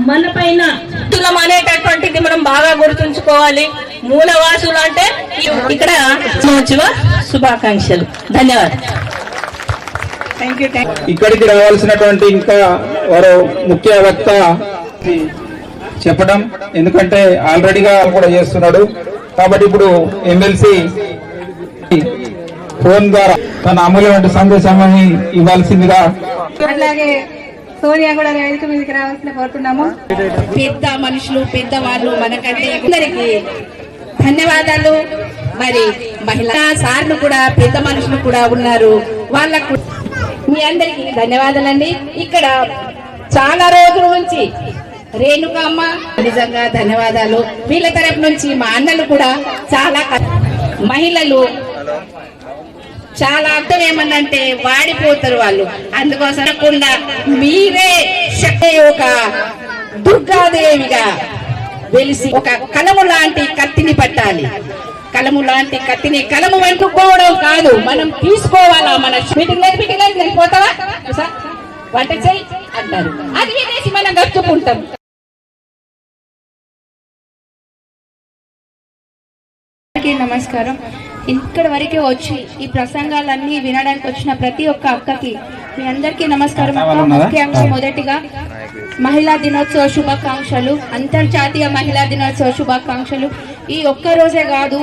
మన పైన అనేటటువంటిది మనం బాగా గుర్తుంచుకోవాలి. మూలవాసులు అంటే ఇక్కడ శుభాకాంక్షలు. ధన్యవాదాలు. ఇక్కడికి రావాల్సినటువంటి ఇంకా వారు ముఖ్య వక్త చెప్పడం, ఎందుకంటే ఆల్రెడీగా కూడా చేస్తున్నాడు కాబట్టి ఇప్పుడు ఎమ్మెల్సీ ఫోన్ ద్వారా తన అమూల్యమైన సందేశాన్ని ఇవ్వాల్సిందిగా అలాగే సోనియా కూడా వేదిక మీదకి రావాల్సిన కోరుతున్నాము. పెద్ద మనుషులు పెద్దవాళ్ళు మనకంటే అందరికి ధన్యవాదాలు. మరి మహిళా సార్లు కూడా పెద్ద మనుషులు కూడా ఉన్నారు, వాళ్ళకు మీ అందరికి ధన్యవాదాలండి. ఇక్కడ చాలా రోజుల నుంచి రేణుకమ్మ నిజంగా ధన్యవాదాలు. వీళ్ళ తరపు నుంచి మా అన్నలు కూడా చాలా మహిళలు చాలా అర్థం ఏమన్నంటే వాడిపోతారు వాళ్ళు, అందుకోసం మీరే శక్తి ఒక దుర్గాదేవిగా వెలిసి ఒక కలము లాంటి కత్తిని పట్టాలి. కలము లాంటి కత్తిని కలము వెంటుకోవడం కాదు, మనం తీసుకోవాలా. మన మీటింగ్ లేదు పోతావా వంట చేయి అంటారు, అది వినేసి మనం గడుచుకుంటాం. నమస్కారం. ఇక్కడ వరకే వచ్చి ఈ ప్రసంగాలన్నీ వినడానికి వచ్చిన ప్రతి ఒక్క అక్కకి మీ అందరికీ నమస్కారం. ముఖ్యంగా మొదటిగా మహిళా దినోత్సవ శుభాకాంక్షలు, అంతర్జాతీయ మహిళా దినోత్సవ శుభాకాంక్షలు. ఈ ఒక్క రోజే కాదు,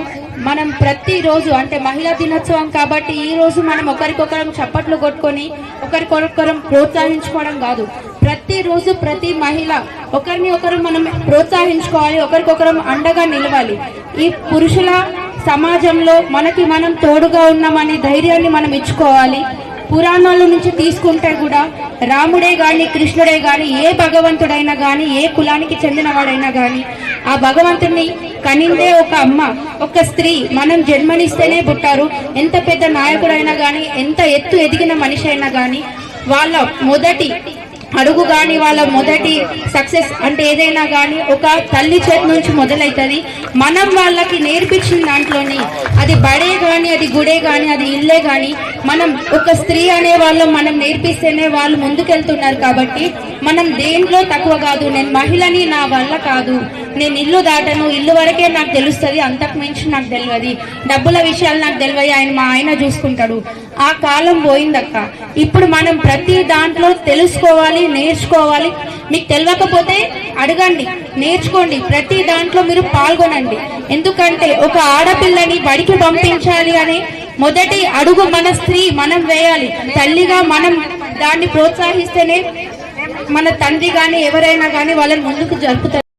మనం ప్రతిరోజు అంటే మహిళా దినోత్సవం కాబట్టి ఈ రోజు మనం ఒకరికొకరం చప్పట్లు కొట్టుకొని ఒకరికొకరం ప్రోత్సహించుకోవడం కాదు, ప్రతిరోజు ప్రతి మహిళ ఒకరిని ఒకరు మనం ప్రోత్సహించుకోవాలి, ఒకరికొకరం అండగా నిలవాలి. ఈ పురుషుల సమాజంలో మనకి మనం తోడుగా ఉన్నామని ధైర్యాన్ని మనం ఇచ్చుకోవాలి. పురాణాల నుంచి తీసుకుంటే కూడా రాముడే గాని కృష్ణుడే గాని ఏ భగవంతుడైనా గాని ఏ కులానికి చెందినవాడైనా గాని ఆ భగవంతుడిని కనిందే ఒక అమ్మ, ఒక స్త్రీ. మనం జన్మనిస్తేనే పుట్టారు. ఎంత పెద్ద నాయకుడైనా గాని ఎంత ఎత్తు ఎదిగిన మనిషి అయినా గాని వాళ్ళ మొదటి అడుగు గాని వాళ్ళ మొదటి సక్సెస్ అంటే ఏదైనా గాని ఒక తల్లి చేతి నుంచి మొదలవుతుంది. మనం వాళ్ళకి నేర్పించిన దాంట్లోని అది బడే గాని అది గుడే గాని అది ఇల్లే గాని మనం ఒక స్త్రీ అనే వాళ్ళం మనం నేర్పిస్తేనే వాళ్ళు ముందుకెళ్తున్నారు. కాబట్టి మనం దేంట్లో తక్కువ కాదు. నేను మహిళని, నా వల్ల కాదు, నేను ఇల్లు దాటను, ఇల్లు వరకే నాకు తెలుస్తుంది, అంతకు మించి నాకు తెలియదు, డబ్బుల విషయాలు నాకు తెలియదు, మా ఆయన చూసుకుంటాడు. ఆ కాలం పోయిందక్క. ఇప్పుడు మనం ప్రతి దాంట్లో తెలుసుకోవాలి, నేర్చుకోవాలి. మీకు తెలియకపోతే అడగండి, నేర్చుకోండి, ప్రతి దాంట్లో మీరు పాల్గొనండి. ఎందుకంటే ఒక ఆడపిల్లని బడికి పంపించాలి అనే మొదటి అడుగు మన స్త్రీ మనం వేయాలి. తల్లిగా మనం దాన్ని ప్రోత్సహిస్తేనే మన తండ్రి గాని ఎవరైనా గాని వాళ్ళని ముందుకు జరుపుతారు.